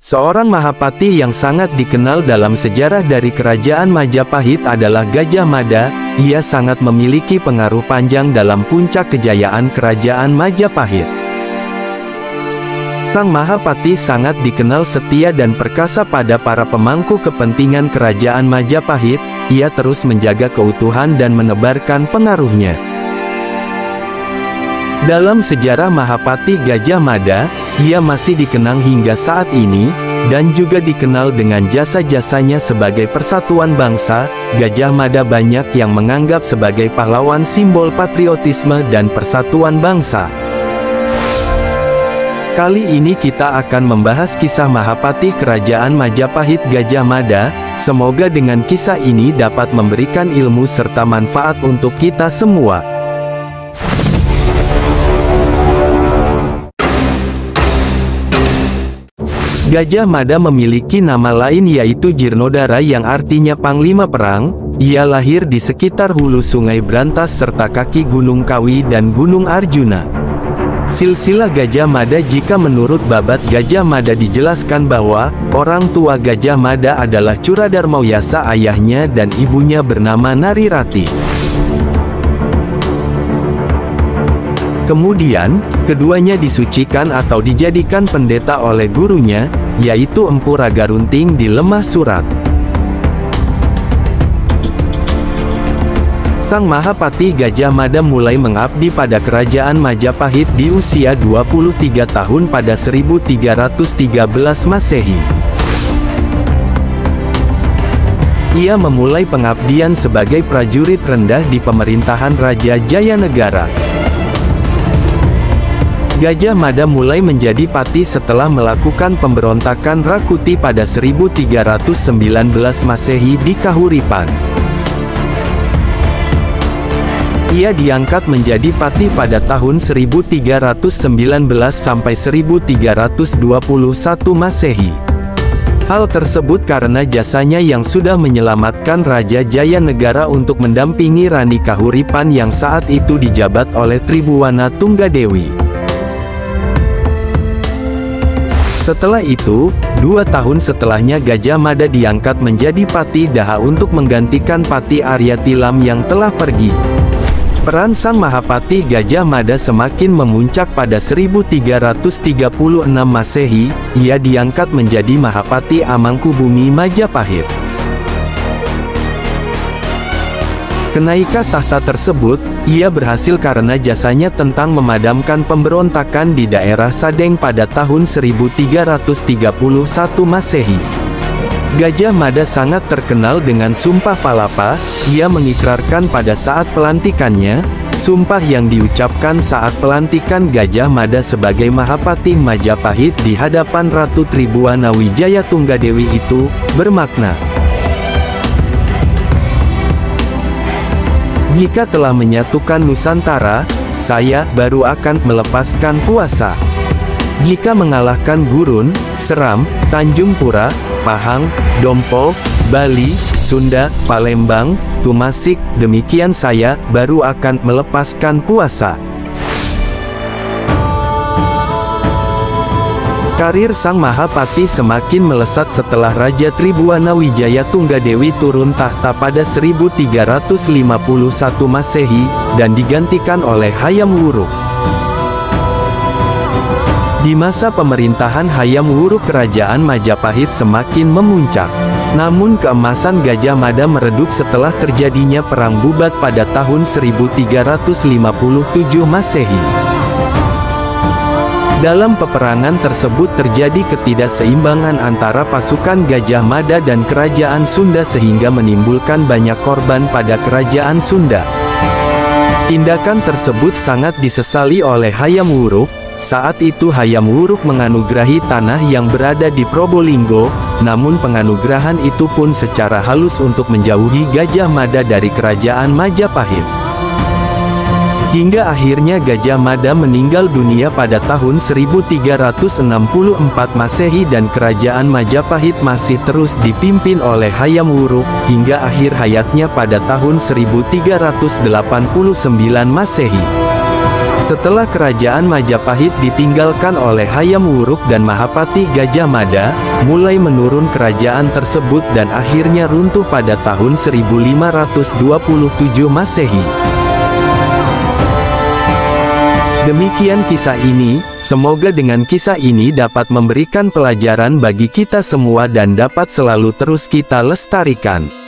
Seorang Mahapati yang sangat dikenal dalam sejarah dari Kerajaan Majapahit adalah Gajah Mada. Ia sangat memiliki pengaruh panjang dalam puncak kejayaan Kerajaan Majapahit. Sang Mahapati sangat dikenal setia dan perkasa pada para pemangku kepentingan Kerajaan Majapahit. Ia terus menjaga keutuhan dan menebarkan pengaruhnya. Dalam sejarah Mahapati Gajah Mada, ia masih dikenang hingga saat ini, dan juga dikenal dengan jasa-jasanya sebagai persatuan bangsa. Gajah Mada banyak yang menganggap sebagai pahlawan simbol patriotisme dan persatuan bangsa. Kali ini kita akan membahas kisah Mahapati Kerajaan Majapahit Gajah Mada. Semoga dengan kisah ini dapat memberikan ilmu serta manfaat untuk kita semua. Gajah Mada memiliki nama lain yaitu Jirnodara yang artinya Panglima Perang. Ia lahir di sekitar hulu Sungai Brantas serta kaki Gunung Kawi dan Gunung Arjuna. Silsilah Gajah Mada. Jika menurut Babat Gajah Mada dijelaskan bahwa orang tua Gajah Mada adalah Curadarmawiyasa ayahnya dan ibunya bernama Narirati. Kemudian, keduanya disucikan atau dijadikan pendeta oleh gurunya, yaitu Empu Ragarunting di Lemah Surat. Sang Mahapati Gajah Mada mulai mengabdi pada Kerajaan Majapahit di usia 23 tahun pada 1313 Masehi. Ia memulai pengabdian sebagai prajurit rendah di pemerintahan Raja Jayanegara. Gajah Mada mulai menjadi pati setelah melakukan pemberontakan Rakuti pada 1319 Masehi di Kahuripan. Ia diangkat menjadi pati pada tahun 1319 sampai 1321 Masehi. Hal tersebut karena jasanya yang sudah menyelamatkan Raja Jayanegara untuk mendampingi Rani Kahuripan yang saat itu dijabat oleh Tribhuwana Tunggadewi. Setelah itu, 2 tahun setelahnya Gajah Mada diangkat menjadi Pati Daha untuk menggantikan Pati Arya Tilam yang telah pergi. Peran Sang Mahapati Gajah Mada semakin memuncak pada 1336 Masehi, ia diangkat menjadi Mahapati Amangkubumi Majapahit. Kenaikan tahta tersebut, ia berhasil karena jasanya tentang memadamkan pemberontakan di daerah Sadeng pada tahun 1331 Masehi. Gajah Mada sangat terkenal dengan Sumpah Palapa. Ia mengikrarkan pada saat pelantikannya, sumpah yang diucapkan saat pelantikan Gajah Mada sebagai Mahapati Majapahit di hadapan Ratu Tribhuwana Wijaya Tunggadewi itu, bermakna, "Jika telah menyatukan Nusantara, saya baru akan melepaskan puasa. Jika mengalahkan Gurun, Seram, Tanjung Pura, Pahang, Dompo, Bali, Sunda, Palembang, Tumasik, demikian saya baru akan melepaskan puasa." Karir Sang Mahapati semakin melesat setelah Raja Tribhuwana Wijaya Tunggadewi turun tahta pada 1351 Masehi, dan digantikan oleh Hayam Wuruk. Di masa pemerintahan Hayam Wuruk Kerajaan Majapahit semakin memuncak. Namun keemasan Gajah Mada meredup setelah terjadinya Perang Bubat pada tahun 1357 Masehi. Dalam peperangan tersebut terjadi ketidakseimbangan antara pasukan Gajah Mada dan Kerajaan Sunda sehingga menimbulkan banyak korban pada Kerajaan Sunda. Tindakan tersebut sangat disesali oleh Hayam Wuruk. Saat itu Hayam Wuruk menganugerahi tanah yang berada di Probolinggo, namun penganugerahan itu pun secara halus untuk menjauhi Gajah Mada dari Kerajaan Majapahit. Hingga akhirnya Gajah Mada meninggal dunia pada tahun 1364 Masehi dan Kerajaan Majapahit masih terus dipimpin oleh Hayam Wuruk, hingga akhir hayatnya pada tahun 1389 Masehi. Setelah kerajaan Majapahit ditinggalkan oleh Hayam Wuruk dan Mahapati Gajah Mada, mulai menurun kerajaan tersebut dan akhirnya runtuh pada tahun 1527 Masehi. Demikian kisah ini, semoga dengan kisah ini dapat memberikan pelajaran bagi kita semua dan dapat selalu terus kita lestarikan.